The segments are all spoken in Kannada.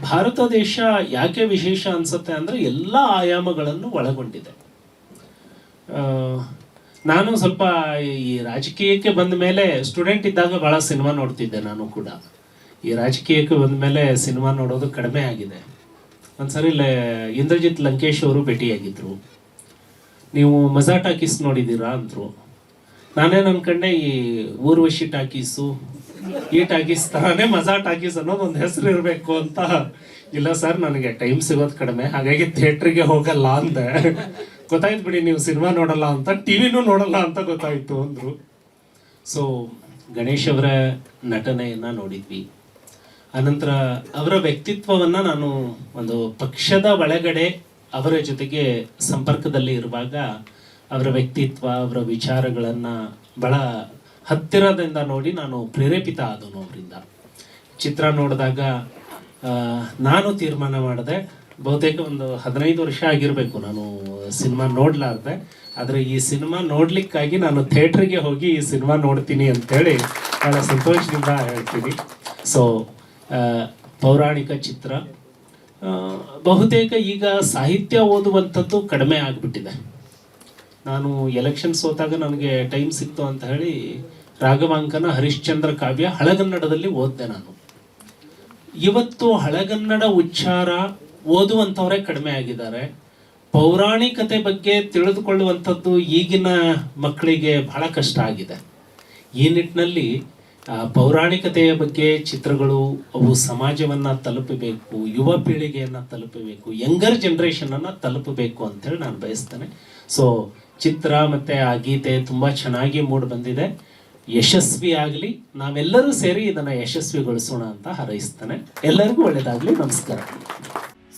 ಭಾರತ ದೇಶ ಯಾಕೆ ವಿಶೇಷ ಅನ್ಸುತ್ತೆ ಅಂದರೆ ಎಲ್ಲ ಆಯಾಮಗಳನ್ನು ಒಳಗೊಂಡಿದೆ. ನಾನು ಸ್ವಲ್ಪ ಈ ರಾಜಕೀಯಕ್ಕೆ ಬಂದ ಮೇಲೆ, ಸ್ಟೂಡೆಂಟ್ ಇದ್ದಾಗ ಭಾಳ ಸಿನಿಮಾ ನೋಡ್ತಿದ್ದೆ ನಾನು ಕೂಡ. ಈ ರಾಜಕೀಯಕ್ಕೆ ಬಂದ ಮೇಲೆ ಸಿನಿಮಾ ನೋಡೋದು ಕಡಿಮೆ ಆಗಿದೆ. ಒಂದ್ಸರಿ ಇಂದ್ರಜಿತ್ ಲಂಕೇಶ್ ಅವರು ಭೇಟಿಯಾಗಿದ್ರು. ನೀವು ಮಜಾ ಟಾಕೀಸ್ ನೋಡಿದ್ದೀರಾ ಅಂದರು. ನಾನೇನು ಅನ್ಕೊಂಡೆ, ಈ ಊರ್ವಶಿ ಟಾಕೀಸು, ಈ ಟಾಕೀಸ್ ಥರನೇ ಮಜಾ ಟಾಕೀಸ್ ಅನ್ನೋದು ಒಂದು ಹೆಸರು ಇರಬೇಕು ಅಂತ. ಇಲ್ಲ ಸರ್, ನನಗೆ ಟೈಮ್ ಸಿಗೋದು ಕಡಿಮೆ, ಹಾಗಾಗಿ ಥಿಯೇಟ್ರಿಗೆ ಹೋಗಲ್ಲ ಅಂದೆ. ಗೊತ್ತಾಯ್ತು ಬಿಡಿ, ನೀವು ಸಿನಿಮಾ ನೋಡಲ್ಲ ಅಂತ, ಟಿವಿನೂ ನೋಡಲ್ಲ ಅಂತ ಗೊತ್ತಾಯ್ತು ಅಂದರು. ಸೊ ಗಣೇಶ್ ಅವರ ನಟನೆಯನ್ನು ನೋಡಿದ್ವಿ. ಅನಂತರ ಅವರ ವ್ಯಕ್ತಿತ್ವವನ್ನು ನಾನು ಒಂದು ಪಕ್ಷದ ಒಳಗಡೆ ಅವರ ಜೊತೆಗೆ ಸಂಪರ್ಕದಲ್ಲಿ ಇರುವಾಗ ಅವರ ವ್ಯಕ್ತಿತ್ವ, ಅವರ ವಿಚಾರಗಳನ್ನು ಬಹಳ ಹತ್ತಿರದಿಂದ ನೋಡಿ ನಾನು ಪ್ರೇರೇಪಿತ ಆದನು ಅವರಿಂದ. ಚಿತ್ರ ನೋಡಿದಾಗ ನಾನು ತೀರ್ಮಾನ ಮಾಡಿದೆ, ಬಹುತೇಕ ಒಂದು 15 ವರ್ಷ ಆಗಿರಬೇಕು ನಾನು ಸಿನಿಮಾ ನೋಡಲಾರ್ದೆ, ಆದರೆ ಈ ಸಿನಿಮಾ ನೋಡ್ಲಿಕ್ಕಾಗಿ ನಾನು ಥಿಯೇಟ್ರಿಗೆ ಹೋಗಿ ಈ ಸಿನಿಮಾ ನೋಡ್ತೀನಿ ಅಂತೇಳಿ ಭಾಳ ಸಂತೋಷದಿಂದ ಹೇಳ್ತೀನಿ. ಸೊ ಪೌರಾಣಿಕ ಚಿತ್ರ. ಬಹುತೇಕ ಈಗ ಸಾಹಿತ್ಯ ಓದುವಂಥದ್ದು ಕಡಿಮೆ ಆಗಿಬಿಟ್ಟಿದೆ. ನಾನು ಎಲೆಕ್ಷನ್ ಸೋತಾಗ ನನಗೆ ಟೈಮ್ ಸಿಕ್ತು ಅಂತ ಹೇಳಿ ರಾಘವಾಂಕನ ಹರಿಶ್ಚಂದ್ರ ಕಾವ್ಯ ಹಳಗನ್ನಡದಲ್ಲಿ ಓದಿದೆ ನಾನು. ಇವತ್ತು ಹಳಗನ್ನಡ ಉಚ್ಚಾರ ಓದುವಂಥವರೇ ಕಡಿಮೆ ಆಗಿದ್ದಾರೆ. ಪೌರಾಣಿಕತೆ ಬಗ್ಗೆ ತಿಳಿದುಕೊಳ್ಳುವಂಥದ್ದು ಈಗಿನ ಮಕ್ಕಳಿಗೆ ಬಹಳ ಕಷ್ಟ ಆಗಿದೆ. ಈ ನಿಟ್ಟಿನಲ್ಲಿ ಪೌರಾಣಿಕತೆಯ ಬಗ್ಗೆ ಚಿತ್ರಗಳು ಅವು ಸಮಾಜವನ್ನು ತಲುಪಬೇಕು, ಯುವ ಪೀಳಿಗೆಯನ್ನು ತಲುಪಬೇಕು, ಯಂಗರ್ ಜನ್ರೇಷನನ್ನು ತಲುಪಬೇಕು ಅಂತೇಳಿ ನಾನು ಬಯಸ್ತೇನೆ. ಸೊ ಚಿತ್ರ ಮತ್ತು ಆ ಗೀತೆ ತುಂಬ ಚೆನ್ನಾಗಿ ಮೂಡಿ ಬಂದಿದೆ. ಯಶಸ್ವಿ ಆಗಲಿ, ನಾವೆಲ್ಲರೂ ಸೇರಿ ಇದನ್ನು ಯಶಸ್ವಿಗೊಳಿಸೋಣ ಅಂತ ಹಾರೈಸ್ತೇನೆ. ಎಲ್ಲರಿಗೂ ಒಳ್ಳೆಯದಾಗಲಿ. ನಮಸ್ಕಾರ.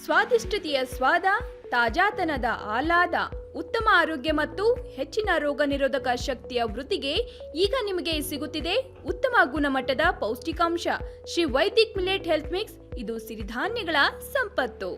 ಸ್ವಾದಿಷ್ಟತೆಯ ಸ್ವಾದ, ತಾಜಾತನದ ಆಹ್ಲಾದ, ಉತ್ತಮ ಆರೋಗ್ಯ ಮತ್ತು ಹೆಚ್ಚಿನ ರೋಗ ನಿರೋಧಕ ಶಕ್ತಿಯ ವೃದ್ಧಿಗೆ ಈಗ ನಿಮಗೆ ಸಿಗುತ್ತಿದೆ ಉತ್ತಮ ಗುಣಮಟ್ಟದ ಪೌಷ್ಟಿಕಾಂಶ Shri Vaidik millet health mix. ಇದು ಸಿರಿಧಾನ್ಯಗಳ ಸಂಪತ್ತು.